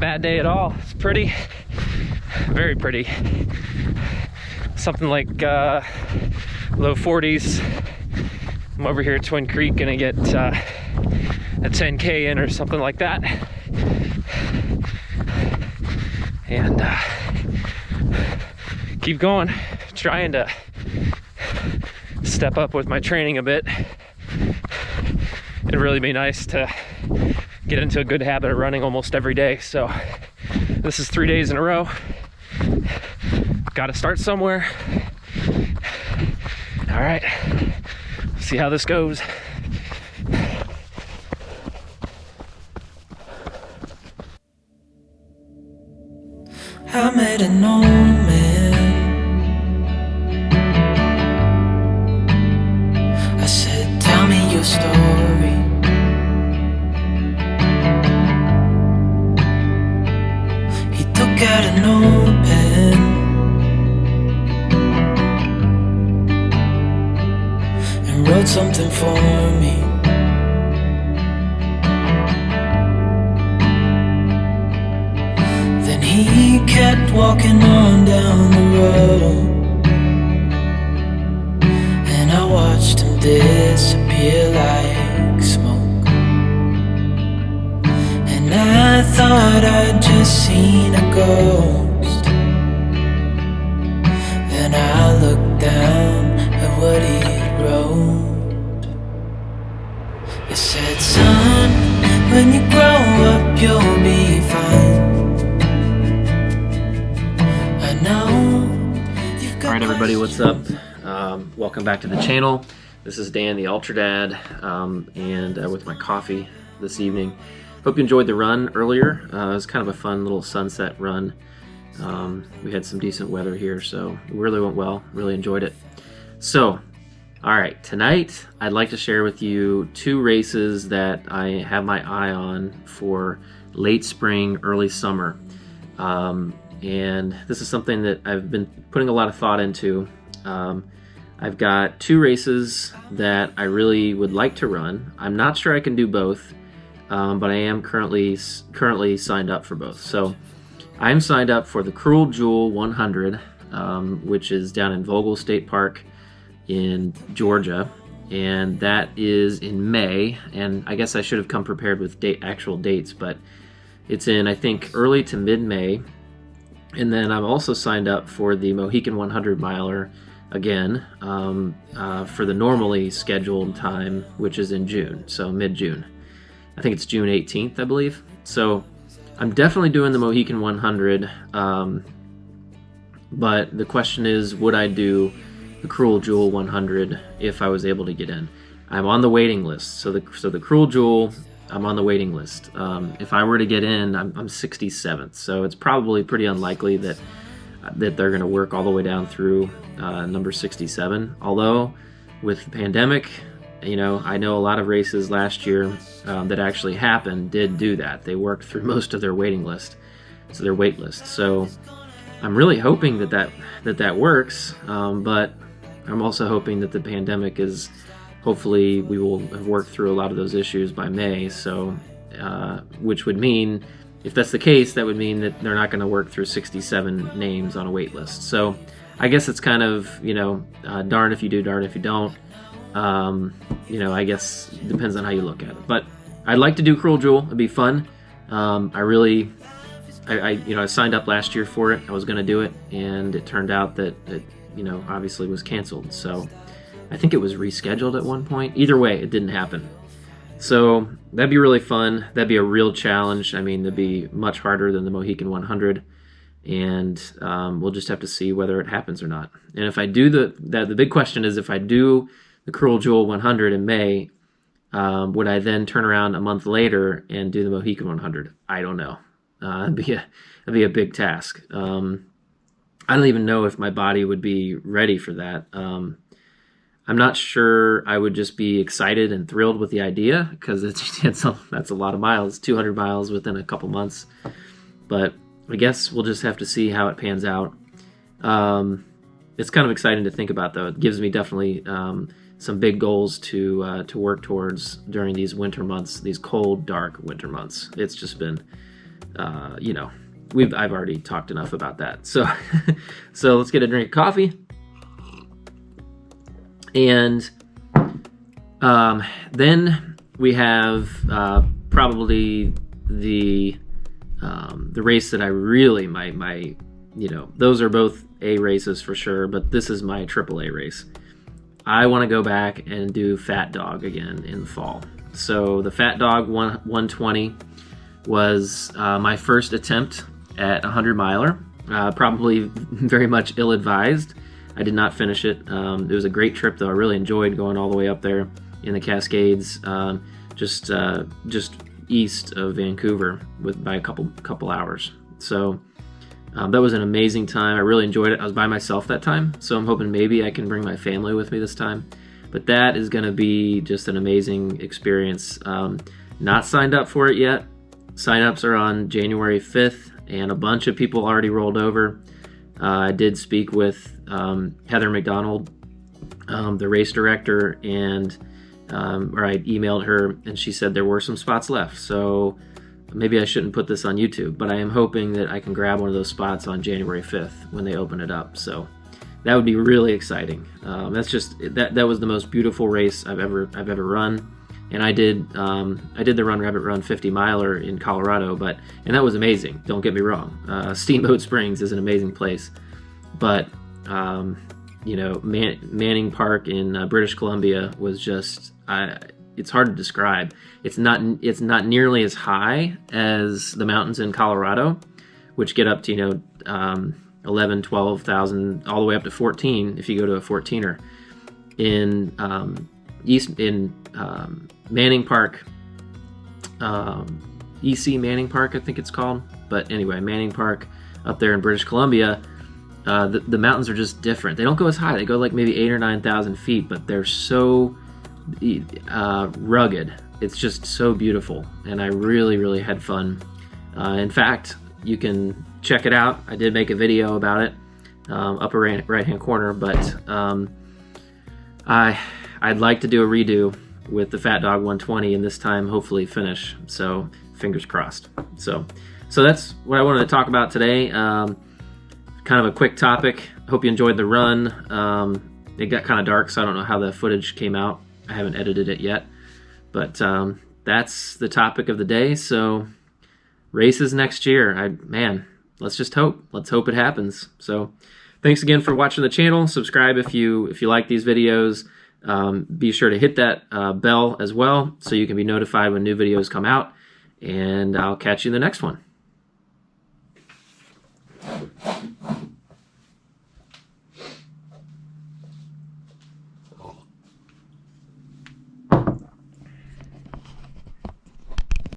bad day at all. It's pretty, very pretty. Something like low 40s. I'm over here at Twin Creek, gonna get a 10K in or something like that. And keep going, trying to step up with my training a bit. It'd really be nice to get into a good habit of running almost every day. So this is 3 days in a row. Gotta start somewhere. All right, see how this goes. I made an old man. I said, tell me your story. He took out an old pen and wrote something for me. Then he kept walking on down the road, and I watched him disappear like smoke. And I thought I'd just seen a ghost. Then I looked down at what he wrote. It said, son, when you grow up you'll be fine. Alright everybody, what's up? Welcome back to the channel. This is Dan, the Ultra Dad, and with my coffee this evening. Hope you enjoyed the run earlier. It was kind of a fun little sunset run. We had some decent weather here, so it really went well. Really enjoyed it. So, alright, tonight I'd like to share with you 2 races that I have my eye on for late spring, early summer. And this is something that I've been putting a lot of thought into. I've got 2 races that I really would like to run. I'm not sure I can do both, but I am currently signed up for both. So I'm signed up for the Cruel Jewel 100, which is down in Vogel State Park in Georgia, and that is in May. And I guess I should have come prepared with actual dates, but it's in, I think, early to mid-May. And then I'm also signed up for the Mohican 100 miler again, for the normally scheduled time, which is in June, so mid-June. I think it's June 18th, I believe. So I'm definitely doing the Mohican 100, but the question is, would I do the Cruel Jewel 100 if I was able to get in? I'm on the waiting list, so the Cruel Jewel, I'm on the waiting list. If I were to get in, I'm 67th, so it's probably pretty unlikely that they're going to work all the way down through number 67. Although, with the pandemic, you know, I know a lot of races last year that actually happened did do that. They worked through most of their waiting list, so their wait list. So I'm really hoping that works, but I'm also hoping that the pandemic is. Hopefully we will have worked through a lot of those issues by May, so which would mean, if that's the case, that would mean that they're not going to work through 67 names on a wait list. So I guess it's kind of, you know, darn if you do, darn if you don't. You know, I guess it depends on how you look at it. But I'd like to do Cruel Jewel. It'd be fun. I signed up last year for it. I was going to do it, and it turned out that it, you know, obviously was canceled. So I think it was rescheduled at one point. Either way, it didn't happen. So that'd be really fun. That'd be a real challenge. I mean, it'd be much harder than the Mohican 100, and we'll just have to see whether it happens or not. And if I do the big question is, if I do the Cruel Jewel 100 in May, would I then turn around a month later and do the Mohican 100? I don't know. It'd be a big task. I don't even know if my body would be ready for that. I'm not sure I would just be excited and thrilled with the idea, because that's a lot of miles, 200 miles within a couple months. But I guess we'll just have to see how it pans out. It's kind of exciting to think about, though. It gives me definitely some big goals to work towards during these winter months, these cold, dark winter months. It's just been you know, I've already talked enough about that. So so let's get a drink of coffee. And then we have probably the race that I really my you know, those are both A races for sure, but this is my AAA race. I want to go back and do Fat Dog again in the fall. So the Fat Dog 120 was my first attempt at a 100-miler. Probably very much ill-advised. I did not finish it. It was a great trip, though. I really enjoyed going all the way up there in the Cascades, just east of Vancouver, by a couple hours. So that was an amazing time. I really enjoyed it. I was by myself that time, so I'm hoping maybe I can bring my family with me this time. But that is going to be just an amazing experience. Not signed up for it yet. Sign-ups are on January 5th, and a bunch of people already rolled over. I did speak with Heather McDonald, the race director, and or I emailed her, and she said there were some spots left. So maybe I shouldn't put this on YouTube, but I am hoping that I can grab one of those spots on January 5th when they open it up. So that would be really exciting. That's just that was the most beautiful race I've ever run. And I did the Run Rabbit Run 50 miler in Colorado, and that was amazing. Don't get me wrong. Steamboat Springs is an amazing place, but you know, Manning Park in British Columbia was just it's hard to describe. It's not nearly as high as the mountains in Colorado, which get up to, you know, 11, 12,000, all the way up to 14 if you go to a 14er. In Manning Park, EC Manning Park, I think it's called. But anyway, Manning Park up there in British Columbia, the mountains are just different. They don't go as high. They go like maybe 8,000 or 9,000 feet, but they're so rugged. It's just so beautiful, and I really had fun. In fact, you can check it out. I did make a video about it, upper right-hand corner, but I'd like to do a redo with the Fat Dog 120, and this time hopefully finish. So fingers crossed. So that's what I wanted to talk about today. Kind of a quick topic. Hope you enjoyed the run. It got kind of dark, so I don't know how the footage came out. I haven't edited it yet, but that's the topic of the day. So races next year. Let's just hope. Let's hope it happens. So thanks again for watching the channel. Subscribe if you like these videos. Be sure to hit that bell as well so you can be notified when new videos come out, and I'll catch you in the next one.